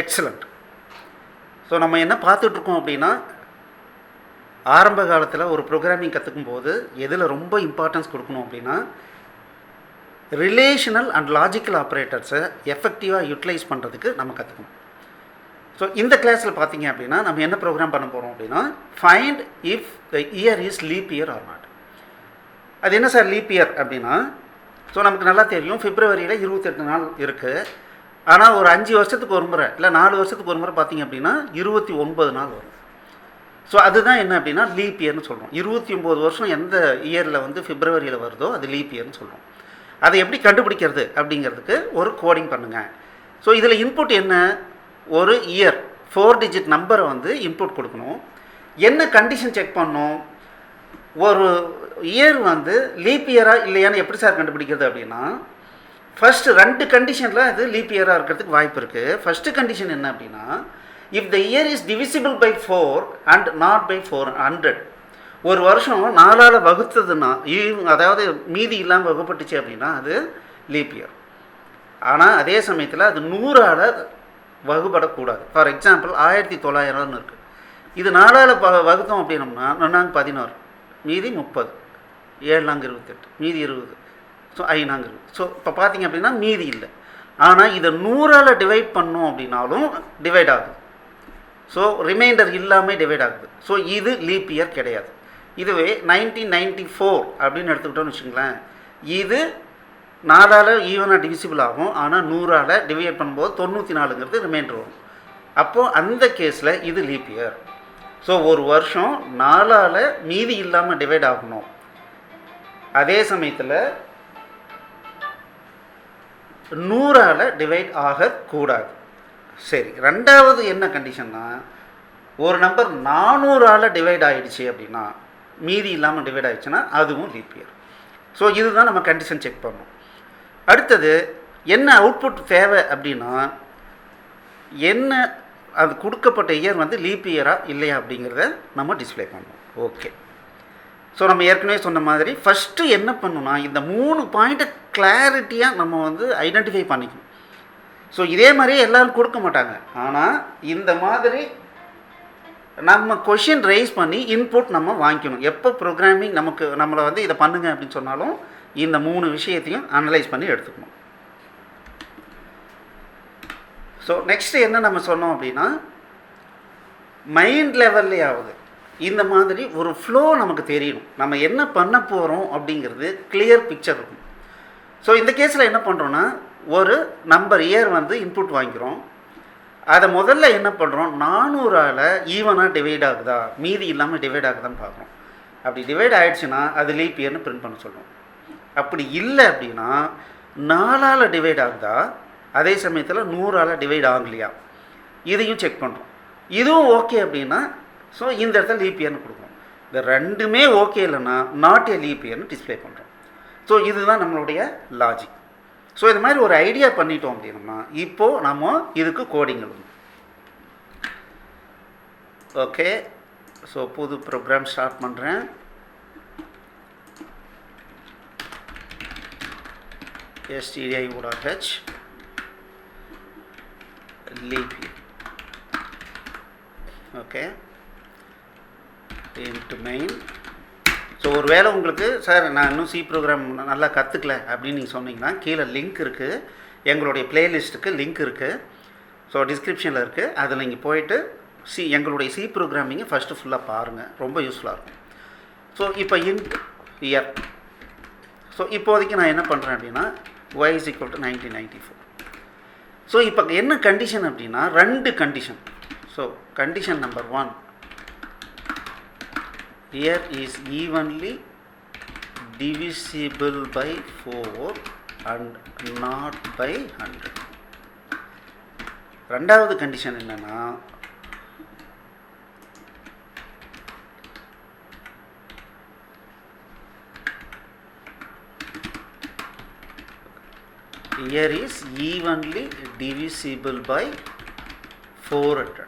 Excellent. So நம்ம என்ன பார்த்துட்ருக்கோம் அப்படின்னா, ஆரம்ப காலத்தில் ஒரு ப்ரோக்ராமிங் கற்றுக்கும் போது எதில் ரொம்ப இம்பார்ட்டன்ஸ் கொடுக்கணும் அப்படின்னா, ரிலேஷனல் அண்ட் லாஜிக்கல் ஆப்ரேட்டர்ஸை எஃபெக்டிவாக யூட்டிலைஸ் பண்ணுறதுக்கு நம்ம கற்றுக்கணும். ஸோ இந்த கிளாஸில் பார்த்தீங்க அப்படின்னா நம்ம என்ன ப்ரோக்ராம் பண்ண போகிறோம் அப்படின்னா, find if the year is leap year R not. அது என்ன சார் லீப் இயர் அப்படின்னா, ஸோ நமக்கு நல்லா தெரியும் பிப்ரவரியில் 28 நாள் இருக்குது. ஆனால் ஒரு 5 வருஷத்துக்கு ஒரு முறை இல்லை 4 வருஷத்துக்கு ஒரு முறை பார்த்திங்க அப்படின்னா 29 நாள் வரும். ஸோ அதுதான் என்ன அப்படின்னா லீப் இயர்னு சொல்கிறோம். 29 வருஷம் எந்த இயரில் வந்து பிப்ரவரியில் வருதோ அது லீப் இயர்னு சொல்கிறோம். அதை எப்படி கண்டுபிடிக்கிறது அப்படிங்கிறதுக்கு ஒரு கோடிங் பண்ணுங்கள். ஸோ இதில் இன்புட் என்ன, ஒரு இயர் 4 டிஜிட் நம்பரை வந்து இன்புட் கொடுக்கணும். என்ன கண்டிஷன் செக் பண்ணணும், ஒரு இயர் வந்து லீப் இயராக இல்லையான்னு எப்படி சார் கண்டுபிடிக்கிறது அப்படின்னா, ஃபஸ்ட்டு 2 கண்டிஷனில் அது லீப் இயராக இருக்கிறதுக்கு வாய்ப்பு இருக்குது. ஃபஸ்ட்டு கண்டிஷன் என்ன அப்படின்னா, if the year is divisible by 4 and not by 400. ஒரு வருஷம் 4ஆல் வகுத்ததுன்னா, அதாவது மீதி இல்லாமல் வகுப்பட்டுச்சு அப்படின்னா அது லீப் இயர். ஆனால் அதே சமயத்தில் அது 100ஆல் வகுப்படக்கூடாது. ஃபார் எக்ஸாம்பிள் 1900 இருக்குது. இது 4ஆல் வகுத்தோம் அப்படின்னோம்னா 4 16, மீதி 30, 7 28, மீதி 20, ஸோ 5 20. ஸோ இப்போ பார்த்தீங்க அப்படின்னா மீதி இல்லை. ஆனால் இதை 100ஆல் டிவைட் பண்ணோம் அப்படின்னாலும் டிவைட் ஆகுது. ஸோ ரிமைண்டர் இல்லாமல் டிவைட் ஆகுது. ஸோ இது லீப் இயர் கிடையாது. இதுவே 1994 அப்படின்னு எடுத்துக்கிட்டோன்னு வச்சுங்களேன், இது 4ஆல் ஈவனாக டிவிசிபிள் ஆகும். ஆனால் 100ஆல் டிவைட் பண்ணும்போது 94ங்கிறது ரிமைண்டர் வரும். அப்போது அந்த கேஸில் இது லீப் இயர். ஸோ ஒரு வருஷம் 4ஆல் மீதி இல்லாமல் டிவைட் ஆகணும். அதே சமயத்தில் 100ஆல் டிவைட் ஆகக்கூடாது. சரி, ரெண்டாவது என்ன கண்டிஷன்னா, ஒரு நம்பர் 400ஆல் டிவைட் ஆகிடுச்சு அப்படின்னா, மீதி இல்லாமல் டிவைட் ஆகிடுச்சுன்னா அதுவும் லீப் இயர். ஸோ இதுதான் நம்ம கண்டிஷன் செக் பண்ணணும். அடுத்தது என்ன அவுட்புட் தேவை அப்படின்னா, என்ன அது கொடுக்கப்பட்ட இயர் வந்து லீப் இயராக இல்லையா அப்படிங்கிறத நம்ம டிஸ்பிளே பண்ணணும். ஓகே, ஸோ நம்ம ஏற்கனவே சொன்ன மாதிரி ஃபஸ்ட்டு என்ன பண்ணணும்னா, இந்த 3 பாயிண்ட்டை கிளாரிட்டியாக நம்ம வந்து ஐடென்டிஃபை பண்ணிக்கணும். ஸோ இதே மாதிரியே எல்லோரும் கொடுக்க மாட்டாங்க. ஆனால் இந்த மாதிரி நம்ம கொஷின் ரைஸ் பண்ணி இன்புட் நம்ம வாங்கிக்கணும். எப்போ ப்ரோக்ராமிங் நம்மளை வந்து இதை பண்ணுங்க அப்படின்னு சொன்னாலும் இந்த 3 விஷயத்தையும் அனலைஸ் பண்ணி எடுத்துக்கணும். ஸோ நெக்ஸ்ட்டு என்ன நம்ம சொன்னோம் அப்படின்னா, மைண்ட் லெவல்லையாவது இந்த மாதிரி ஒரு ஃப்ளோ நமக்கு தெரியணும். நம்ம என்ன பண்ண போகிறோம் அப்படிங்கிறது கிளியர் பிக்சர் இருக்கும். ஸோ இந்த கேஸில் என்ன பண்ணுறோன்னா, ஒரு நம்பர் இயர் வந்து இன்புட் வாங்கிக்கிறோம். அதை முதல்ல என்ன பண்ணுறோம், 400ஆல் ஈவனாக டிவைட் ஆகுதா மீதி இல்லாமல் டிவைட் ஆகுதான்னு பார்க்குறோம். அப்படி டிவைட் ஆகிடுச்சுன்னா அது லீப் இயர்னு பிரிண்ட் பண்ண சொல்கிறோம். அப்படி இல்லை அப்படின்னா 4ஆல் டிவைட் ஆகுதா, அதே சமயத்தில் 100ஆல் டிவைட் ஆகலையா, இதையும் செக் பண்ணுறோம். இதுவும் ஓகே அப்படின்னா ஸோ இந்த இடத்துல லீப் இயர்னு கொடுக்குறோம். இந்த ரெண்டுமே ஓகே இல்லைன்னா நாட் ஏ லீப் இயர்னு டிஸ்பிளே பண்ணுறோம். ஸோ இதுதான் நம்மளுடைய லாஜிக். ஸோ இது மாதிரி ஒரு ஐடியா பண்ணிட்டோம் அப்படின்னா இப்போது நம்ம இதுக்கு கோடிங் எழுதணும். ஓகே, ஸோ புது ப்ரோக்ராம் ஸ்டார்ட் பண்ணுறேன். stdio.h leap year. Okay, into main. So ஒரு வேளை உங்களுக்கு சார் நான் இன்னும் சி ப்ரோக்ராம் நல்லா கற்றுக்கல அப்படின்னு நீங்கள் சொன்னீங்கன்னா கீழே லிங்க் இருக்குது, எங்களுடைய ப்ளேலிஸ்ட்டுக்கு லிங்க் இருக்குது. ஸோ டிஸ்கிரிப்ஷனில் இருக்குது, அதில் நீங்கள் போயிட்டு எங்களுடைய சி ப்ரோக்ராமிங்கை ஃபஸ்ட்டு ஃபுல்லாக பாருங்கள், ரொம்ப யூஸ்ஃபுல்லாக இருக்கும். ஸோ இப்போ இன்ட் இயர். ஸோ இப்போதைக்கு நான் என்ன பண்ணுறேன் அப்படின்னா y is equal to 1994. So இப்போ என்ன கண்டிஷன் அப்படின்னா 2 condition. So condition number 1, year is evenly divisible by 4 and not by 100. ரெண்டாவது கண்டிஷன் என்னன்னா, year is evenly divisible by 400.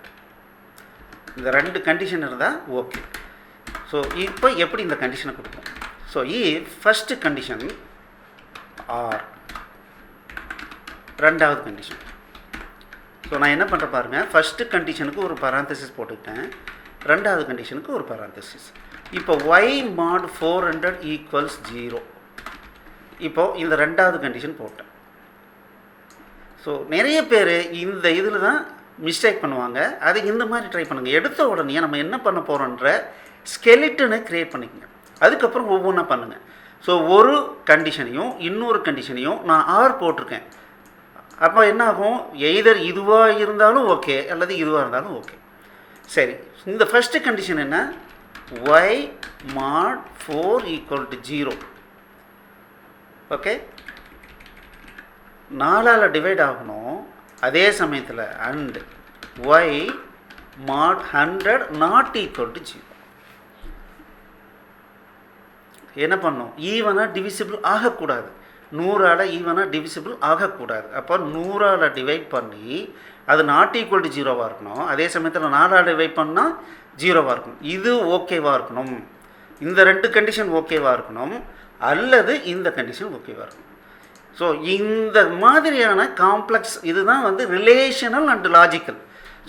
இந்த 2 கண்டிஷன் இருந்தால் ஓகே. ஸோ இப்போ எப்படி இந்த கண்டிஷனை கொடுப்போம். ஸோ ஃபஸ்ட்டு கண்டிஷன் ஆர், ரெண்டாவது கண்டிஷன். ஸோ நான் என்ன பண்ணுறேன் பாருங்கள், ஃபஸ்ட்டு கண்டிஷனுக்கு ஒரு பராந்தசிஸ் போட்டுக்கிட்டேன், ரெண்டாவது கண்டிஷனுக்கு ஒரு பராந்தசிஸ். இப்போ y mod 400 ஈக்குவல்ஸ் 0. இப்போது இந்த ரெண்டாவது கண்டிஷன் போட்டேன். ஸோ நிறைய பேர் இந்த இதில் தான் மிஸ்டேக் பண்ணுவாங்க. அது இந்த மாதிரி ட்ரை பண்ணுங்கள். எடுத்த உடனே நம்ம என்ன பண்ண போகிறோன்ற ஸ்கெலிட்டனை க்ரியேட் பண்ணிக்கோங்க. அதுக்கப்புறம் ஒவ்வொன்றா பண்ணுங்கள். ஸோ ஒரு கண்டிஷனையும் இன்னொரு கண்டிஷனையும் நான் ஆர் போட்டிருக்கேன். அப்போ என்ன ஆகும், எய்தர் இதுவாக இருந்தாலும் ஓகே அல்லது இதுவாக இருந்தாலும் ஓகே. சரி, இந்த ஃபஸ்ட்டு கண்டிஷன் என்ன, y mod 4 equal to 0. Okay, 4ஆல் டிவைட் ஆகணும். அதே சமயத்தில் and y mod 100 not equal to 0. என்ன பண்ணணும், ஈவனாக டிவிசிபிள் ஆகக்கூடாது. 100ஆல் ஈவனாக டிவிசிபிள் ஆகக்கூடாது. அப்போ 100ஆல் டிவைட் பண்ணி அது நாட் ஈக்குவல் டு 0வாக இருக்கணும். அதே சமயத்தில் 4ஆல் டிவைட் பண்ணால் 0வாக இருக்கணும். இது ஓகேவாக இருக்கணும். இந்த ரெண்டு கண்டிஷன் ஓகேவாக இருக்கணும், அல்லது இந்த கண்டிஷன் ஓகேவாக இருக்கணும். ஸோ இந்த மாதிரியான காம்ப்ளெக்ஸ் இதுதான் வந்து ரிலேஷனல் அண்ட் லாஜிக்கல்.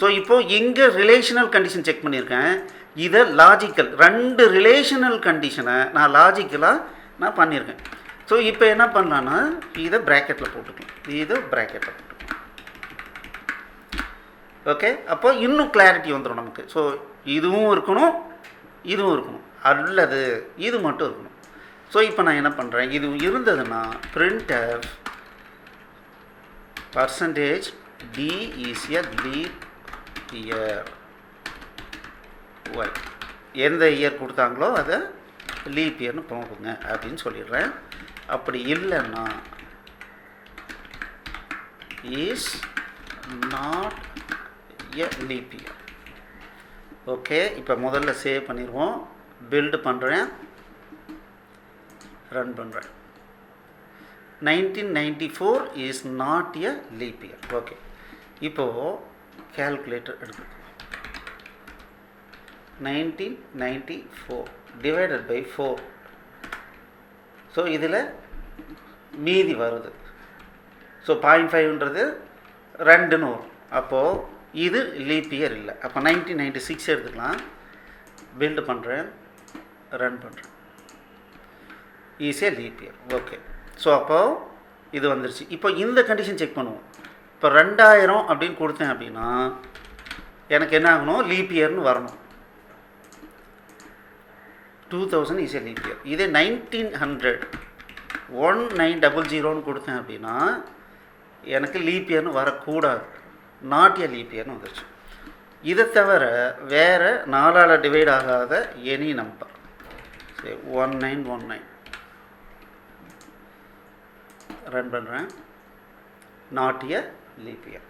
ஸோ இப்போது இங்கே ரிலேஷனல் கண்டிஷன் செக் பண்ணியிருக்கேன், இதை லாஜிக்கல். ரெண்டு ரிலேஷனல் கண்டிஷனை நான் லாஜிக்கலாக நான் பண்ணியிருக்கேன். ஸோ இப்போ என்ன பண்ணலான்னா இதை ப்ராக்கெட்டில் போட்டுக்கலாம், இதை ப்ராக்கெட்டில் போட்டுக்கலாம். ஓகே, அப்போ இன்னும் கிளாரிட்டி வந்துடும் நமக்கு. ஸோ இதுவும் இருக்கணும், இதுவும் இருக்கணும், அல்லது இது மட்டும் இருக்கணும். ஸோ இப்போ நான் என்ன பண்ணுறேன், இது இருந்ததுன்னா printf percentage d is a leap year y. எந்த இயர் கொடுத்தாங்களோ அதை லீப் இயர்னு போடுங்க அப்படின்னு சொல்லிடுறேன். அப்படி இல்லைன்னா is not a leap year. Okay, இப்போ முதல்ல சேவ் பண்ணிடுவோம், பில்டு பண்ணுறேன், ரன் பண்ணுறேன். 1994 is not a leap year. Okay, இப்போது கேல்குலேட்டர் எடுக்கணும். 1994 டிவைடட் பை 4. ஸோ இதில் மீதி வருது. ஸோ 0.5ன்றது 2ன்னு வரும். அப்போது இது லீப் இயர் இல்லை. அப்போ 1996 எடுத்துக்கலாம். பில்டு பண்ணுறேன், ரன் பண்ணுறேன், ஈஸியாக லீப் இயர். ஓகே, ஸோ அப்போது இது வந்துருச்சு. இப்போ இந்த கண்டிஷன் செக் பண்ணுவோம். இப்போ 2000 அப்படின்னு கொடுத்தேன் அப்படின்னா எனக்கு என்ன ஆகணும், லீப் இயர்னு வரணும். 2000 இஸ் எ லீப் இயர். இதே 1900 1900ன்னு கொடுத்தேன் அப்படின்னா எனக்கு லீப் இயர்னு வரக்கூடாது, நாட் எ லீப் இயர்னு வந்துருச்சு. இதை தவிர வேறு 4ஆல் டிவைட் ஆகாத எனி நம்பர், சரி 1919 ரன் பண்ணுறேன், not a leap year.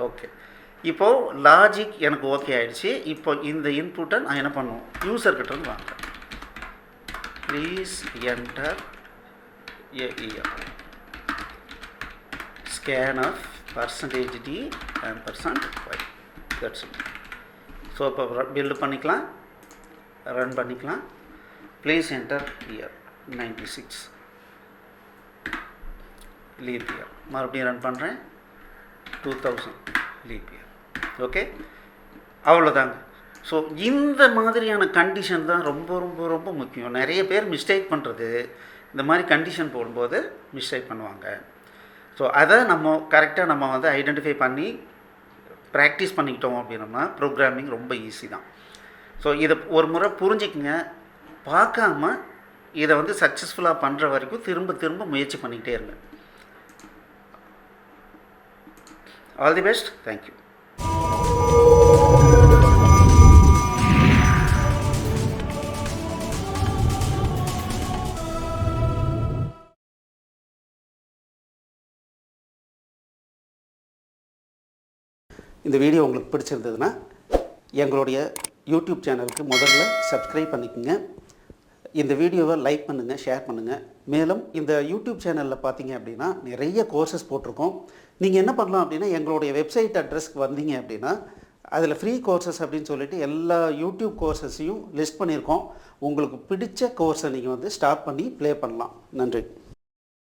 Okay, இப்போது லாஜிக் எனக்கு ஓகே ஆகிடுச்சு. இப்போ இந்த இன்புட்டை நான் என்ன பண்ணுவோம், யூசர்கிட்ட வாங்குறேன். Please enter a year, scan of percentage d and %y. That's it. So இப்போ பில்டு பண்ணிக்கலாம், ரன் பண்ணிக்கலாம். Please enter year 96 leap year. மறுபடியும் ரன் பண்ணுறேன், 2000 லீப் இயர். ஓகே, அவ்வளோதாங்க. ஸோ இந்த மாதிரியான கண்டிஷன் தான் ரொம்ப ரொம்ப ரொம்ப முக்கியம். நிறைய பேர் மிஸ்டேக் பண்ணுறது இந்த மாதிரி கண்டிஷன் போடும்போது மிஸ்டேக் பண்ணுவாங்க. ஸோ அதை நம்ம கரெக்டாக நம்ம வந்து ஐடென்டிஃபை பண்ணி ப்ராக்டிஸ் பண்ணிக்கிட்டோம் அப்படின்னோம்னா ப்ரோக்ராமிங் ரொம்ப ஈஸி தான். ஸோ இதை ஒரு முறை புரிஞ்சிக்கங்க, பார்க்காம இதை வந்து சக்ஸஸ்ஃபுல்லாக பண்ணுற வரைக்கும் திரும்ப திரும்ப முயற்சி பண்ணிக்கிட்டே இருங்க. All the best, thank you. இந்த வீடியோ உங்களுக்கு பிடிச்சிருந்ததுன்னா எங்களுடைய யூடியூப் சேனலுக்கு முதல்ல சப்ஸ்கிரைப் பண்ணிக்கோங்க. இந்த வீடியோவை லைக் பண்ணுங்கள், ஷேர் பண்ணுங்கள். மேலும் இந்த யூடியூப் சேனலில் பார்த்தீங்க அப்படின்னா நிறைய கோர்சஸ் போட்டிருக்கோம். நீங்கள் என்ன பண்ணலாம் அப்படின்னா எங்களுடைய வெப்சைட் அட்ரஸ்க்கு வந்தீங்க அப்படின்னா அதில் ஃப்ரீ கோர்சஸ் அப்படின்னு சொல்லிட்டு எல்லா யூடியூப் கோர்சஸையும் லிஸ்ட் பண்ணியிருக்கோம். உங்களுக்கு பிடிச்ச கோர்ஸை நீங்கள் வந்து ஸ்டார்ட் பண்ணி ப்ளே பண்ணலாம். நன்றி.